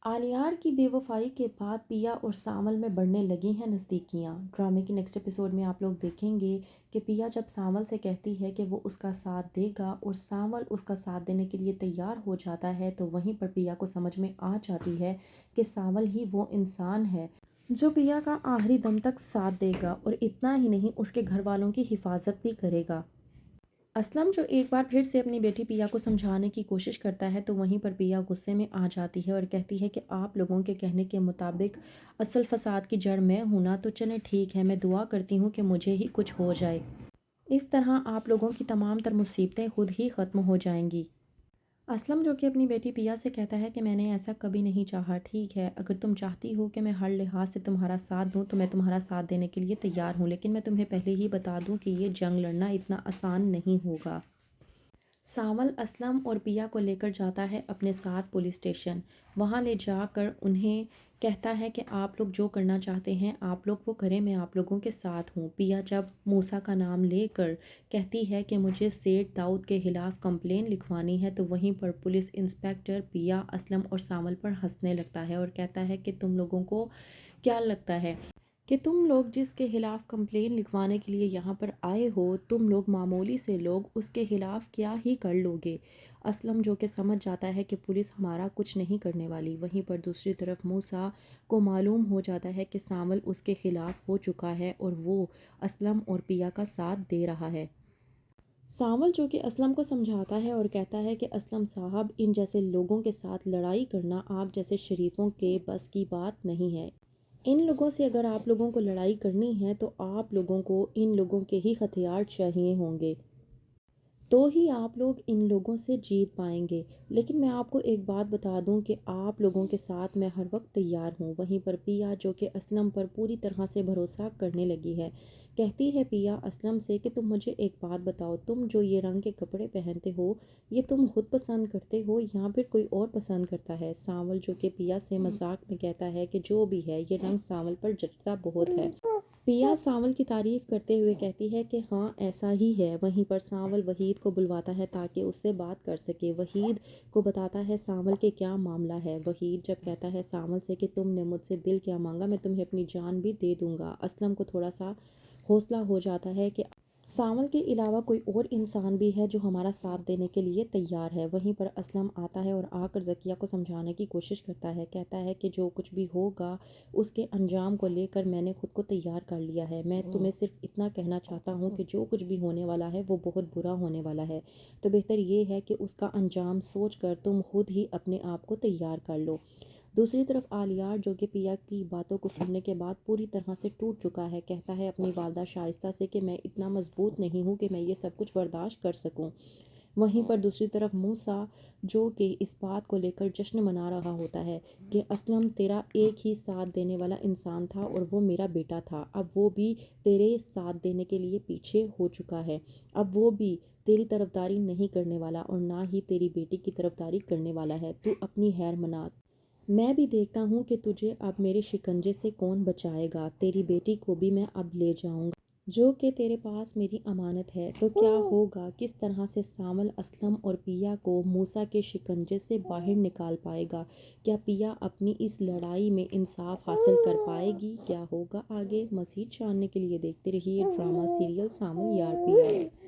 आलियार की बेवफाई के बाद पिया और सांवल में बढ़ने लगी हैं नज़दीकियां। ड्रामे के नेक्स्ट एपिसोड में आप लोग देखेंगे कि पिया जब सांवल से कहती है कि वो उसका साथ देगा और सांवल उसका साथ देने के लिए तैयार हो जाता है, तो वहीं पर पिया को समझ में आ जाती है कि सांवल ही वो इंसान है जो पिया का आखिरी दम तक साथ देगा और इतना ही नहीं, उसके घर वालों की हिफाजत भी करेगा। असलम जो एक बार फिर से अपनी बेटी पिया को समझाने की कोशिश करता है, तो वहीं पर पिया गुस्से में आ जाती है और कहती है कि आप लोगों के कहने के मुताबिक असल फसाद की जड़ मैं हूं ना, तो चलें ठीक है, मैं दुआ करती हूँ कि मुझे ही कुछ हो जाए। इस तरह आप लोगों की तमाम तर मुसीबतें खुद ही ख़त्म हो जाएंगी। असलम जो कि अपनी बेटी पिया से कहता है कि मैंने ऐसा कभी नहीं चाहा, ठीक है, अगर तुम चाहती हो कि मैं हर लिहाज से तुम्हारा साथ दूं तो मैं तुम्हारा साथ देने के लिए तैयार हूं, लेकिन मैं तुम्हें पहले ही बता दूं कि ये जंग लड़ना इतना आसान नहीं होगा। सांवल असलम और पिया को लेकर जाता है अपने साथ पुलिस स्टेशन। वहां ले जाकर उन्हें कहता है कि आप लोग जो करना चाहते हैं आप लोग वो करें, मैं आप लोगों के साथ हूँ। पिया जब मूसा का नाम लेकर कहती है कि मुझे सेठ दाऊद के खिलाफ कंप्लेन लिखवानी है, तो वहीं पर पुलिस इंस्पेक्टर पिया, असलम और सांवल पर हंसने लगता है और कहता है कि तुम लोगों को क्या लगता है कि तुम लोग जिसके खिलाफ कंप्लेन लिखवाने के लिए यहाँ पर आए हो, तुम लोग मामूली से लोग उसके खिलाफ क्या ही कर लोगे। असलम जो कि समझ जाता है कि पुलिस हमारा कुछ नहीं करने वाली। वहीं पर दूसरी तरफ मूसा को मालूम हो जाता है कि सामल उसके खिलाफ हो चुका है और वो असलम और पिया का साथ दे रहा है। सावल जो कि असलम को समझाता है और कहता है कि असलम साहब, इन जैसे लोगों के साथ लड़ाई करना आप जैसे शरीफों के बस की बात नहीं है। इन लोगों से अगर आप लोगों को लड़ाई करनी है तो आप लोगों को इन लोगों के ही हथियार चाहिए होंगे, तो ही आप लोग इन लोगों से जीत पाएंगे। लेकिन मैं आपको एक बात बता दूं कि आप लोगों के साथ मैं हर वक्त तैयार हूं। वहीं पर पिया जो कि असलम पर पूरी तरह से भरोसा करने लगी है, कहती है पिया असलम से कि तुम मुझे एक बात बताओ, तुम जो ये रंग के कपड़े पहनते हो, ये तुम खुद पसंद करते हो या फिर कोई और पसंद करता है। सांवल जो कि पिया से मजाक में कहता है कि जो भी है ये रंग सांवल पर जचता बहुत है। पिया सांवल की तारीफ करते हुए कहती है कि हाँ ऐसा ही है। वहीं पर सांवल वहीद को बुलवाता है ताकि उससे बात कर सके। वहीद को बताता है सांवल के क्या मामला है। वहीद जब कहता है सांवल से कि तुमने मुझसे दिल क्या मांगा, मैं तुम्हें अपनी जान भी दे दूंगा। असलम को थोड़ा सा हौसला हो जाता है कि सांवल के अलावा कोई और इंसान भी है जो हमारा साथ देने के लिए तैयार है। वहीं पर असलम आता है और आकर ज़किया को समझाने की कोशिश करता है, कहता है कि जो कुछ भी होगा उसके अंजाम को लेकर मैंने खुद को तैयार कर लिया है। मैं तुम्हें सिर्फ इतना कहना चाहता हूँ कि जो कुछ भी होने वाला है वो बहुत बुरा होने वाला है, तो बेहतर ये है कि उसका अंजाम सोच कर तुम खुद ही अपने आप को तैयार कर लो। दूसरी तरफ आलियार जो कि पिया की बातों को सुनने के बाद पूरी तरह से टूट चुका है, कहता है अपनी वालदा शाइस्ता से कि मैं इतना मजबूत नहीं हूँ कि मैं ये सब कुछ बर्दाश्त कर सकूँ। वहीं पर दूसरी तरफ मूसा जो कि इस बात को लेकर जश्न मना रहा होता है कि असलम तेरा एक ही साथ देने वाला इंसान था और वो मेरा बेटा था, अब वो भी तेरे साथ देने के लिए पीछे हो चुका है। अब वो भी तेरी तरफदारी नहीं करने वाला और ना ही तेरी बेटी की तरफदारी करने वाला है। तू अपनी खैर मना, मैं भी देखता हूँ कि तुझे अब मेरे शिकंजे से कौन बचाएगा। तेरी बेटी को भी मैं अब ले जाऊंगा जो कि तेरे पास मेरी अमानत है। तो क्या होगा, किस तरह से सामल असलम और पिया को मूसा के शिकंजे से बाहर निकाल पाएगा? क्या पिया अपनी इस लड़ाई में इंसाफ हासिल कर पाएगी? क्या होगा आगे, मज़ीद जानने के लिए देखते रहिए ड्रामा सीरियल सामल यार पिया।